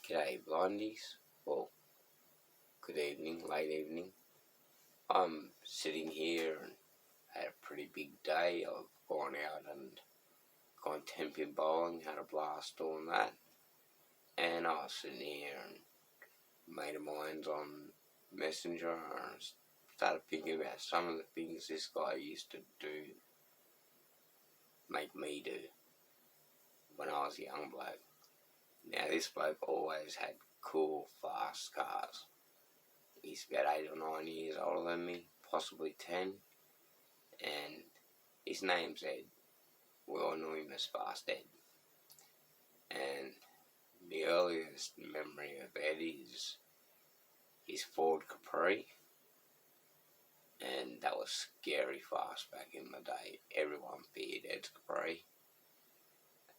G'day blindies, well, good evening, late evening. I'm sitting here and had a pretty big day. I've gone out and gone 10-pin bowling, had a blast doing that. And I was sitting here and made of mine's on Messenger and started thinking about some of the things this guy used to do, make me do, when I was a young bloke. Now this bloke always had cool, fast cars. He's about 8 or 9 years older than me, possibly 10, and his name's Ed. We all know him as Fast Ed. And the earliest memory of Ed is his Ford Capri, and that was scary fast back in the day. Everyone feared Ed's Capri.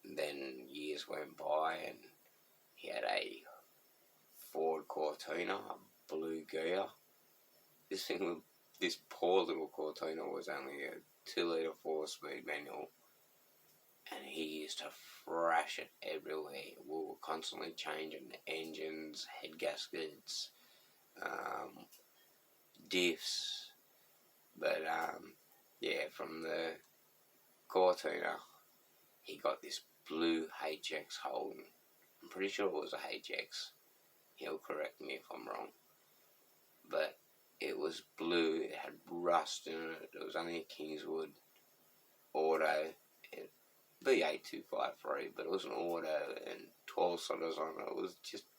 And then years went by and he had a Ford Cortina, a blue gear. This poor little Cortina was only a 2-litre 4-speed manual, and he used to thrash it everywhere. We were constantly changing the engines, head gaskets, diffs, but from the Cortina, he got this blue HX Holden. I'm pretty sure it was a HX. He'll correct me if I'm wrong. But it was blue, it had rust in it, it was only a Kingswood auto, V8253, but it was an auto and 12 cylinders on it. It was just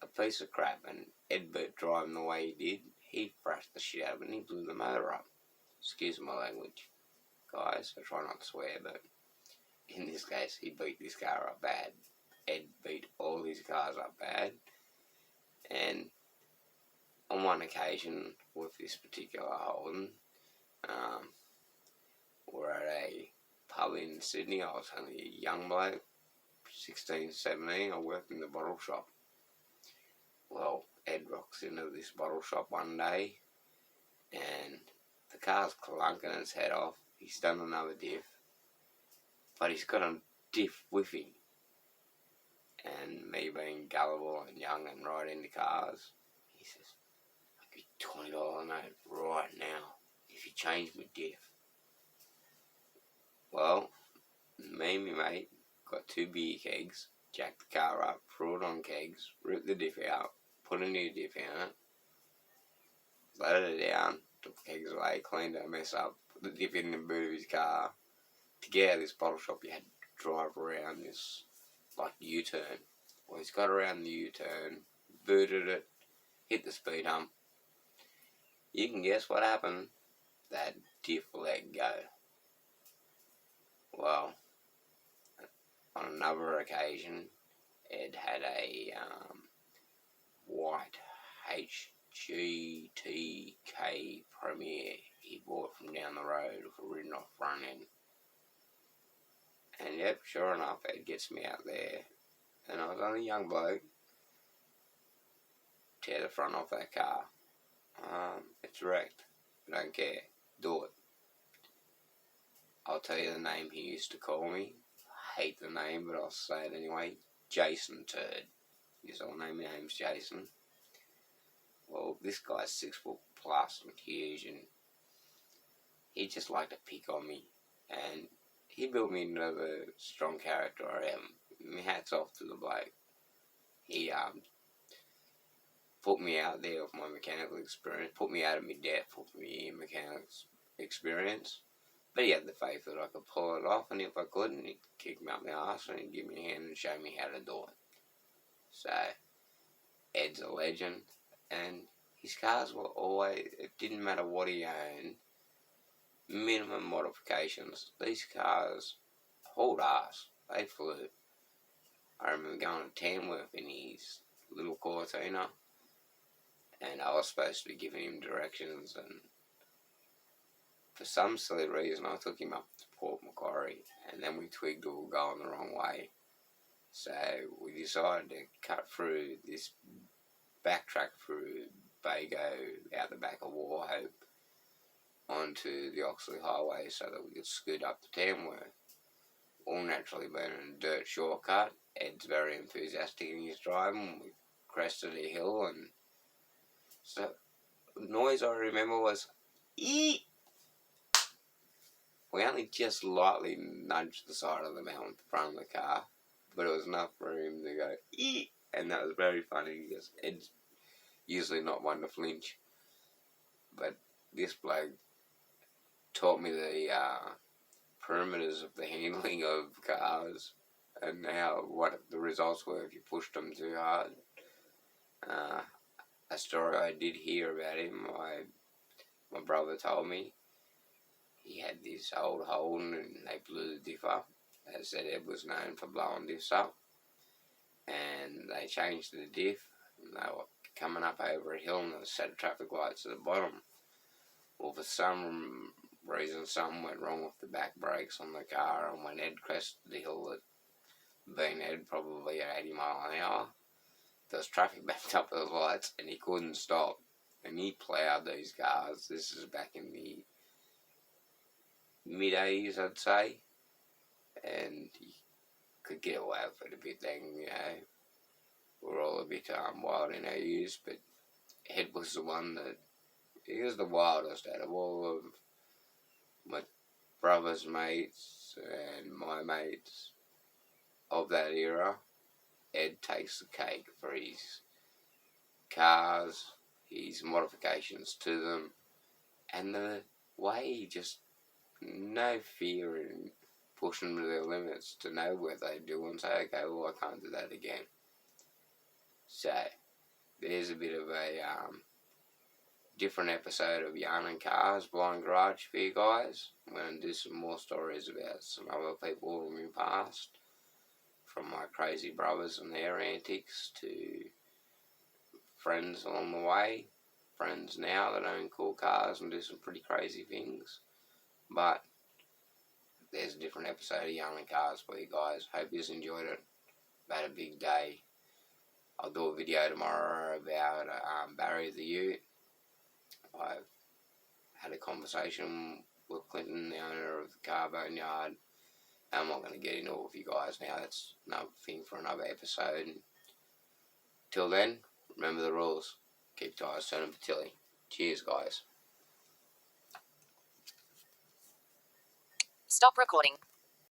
a piece of crap, and Ed Burt driving the way he did, he thrashed the shit out of it and he blew the motor up. Excuse my language, guys, I try not to swear, but in this case, he beat this car up bad. Ed beat all his cars up bad, and on one occasion with this particular Holden, we're at a pub in Sydney. I was only a young bloke, 16, 17. I worked in the bottle shop. Well, Ed rocks into this bottle shop one day, and the car's clunking its head off. He's done another diff, but he's got a diff with him. And me being gullible and young and right into cars, he says, "I'll give you $20 note right now if you change my diff." Well, me and my mate got 2 beer kegs, jacked the car up, threw it on kegs, ripped the diff out, put a new diff in it, let it down, took the kegs away, cleaned that mess up, put the diff in the boot of his car. To get out of this bottle shop, you had to drive around this, like, U-turn. Well, he's got around the U-turn, booted it, hit the speed hump. You can guess what happened. That diff let go. Well, on another occasion, Ed had a white HGTK Premier he bought from down the road with a written off front end. And yep, sure enough, Ed gets me out there, and I was only a young bloke. Tear the front off that car. It's wrecked. I don't care. Do it. I'll tell you the name he used to call me. I hate the name, but I'll say it anyway. Jason Turd. His old name's Jason. Well, this guy's 6 foot plus and huge, and he just liked to pick on me. And he built me into the strong character I am. My hat's off to the bloke. He put me out there with my mechanical experience, put me out of my depth with my mechanics experience. But he had the faith that I could pull it off, and if I couldn't, he'd kick me up my arse and he'd give me a hand and show me how to do it. So, Ed's a legend, and his cars were always, it didn't matter what he owned, minimum modifications. These cars hauled ass. They flew. I remember going to Tamworth in his little Cortina, and I was supposed to be giving him directions, and for some silly reason I took him up to Port Macquarie, and then we twigged we were going the wrong way. So we decided to cut through this, backtrack through Bago, out the back of Warhope, onto the Oxley Highway so that we could scoot up to Tamworth. All naturally being a dirt shortcut, Ed's very enthusiastic in his driving. We crested a hill, and so the noise I remember was eep. We only just lightly nudged the side of the mountain at the front of the car, but it was enough for him to go eep, and that was very funny because Ed's usually not one to flinch, but this bloke taught me the perimeters of the handling of cars and how what the results were if you pushed them too hard. A story I did hear about him, my brother told me, he had this old Holden and they blew the diff up. They said Ed was known for blowing diffs up, and they changed the diff, and they were coming up over a hill and there was a set of traffic lights at the bottom. Well, for some reason, something went wrong with the back brakes on the car, and when Ed crested the hill, being Ed probably at 80 mile an hour, there was traffic backed up at the lights, and he couldn't stop. And he ploughed these cars. This is back in the mid-80s, I'd say, and he could get away with it a bit then, you know. We're all a bit wild in our use, but Ed was the one that, he was the wildest out of all of my brother's mates and my mates of that era. Ed takes the cake for his cars, his modifications to them, and the way he just, no fear in pushing them to their limits to know what they do and say, okay, well, I can't do that again. So, there's a bit of a different episode of Yarn and Cars, Blind Garage for you guys. I'm going to do some more stories about some other people from my past, from my crazy brothers and their antics to friends along the way, friends now that own cool cars and do some pretty crazy things. But there's a different episode of Yarn and Cars for you guys. Hope you enjoyed it. I've had a big day. I'll do a video tomorrow about Barry the Ute. I've had a conversation with Clinton, the owner of the car boneyard. I'm not going to get into it with you guys now. That's another thing for another episode. Till then, remember the rules. Keep your eyes turned for Tilly. Cheers, guys. Stop recording.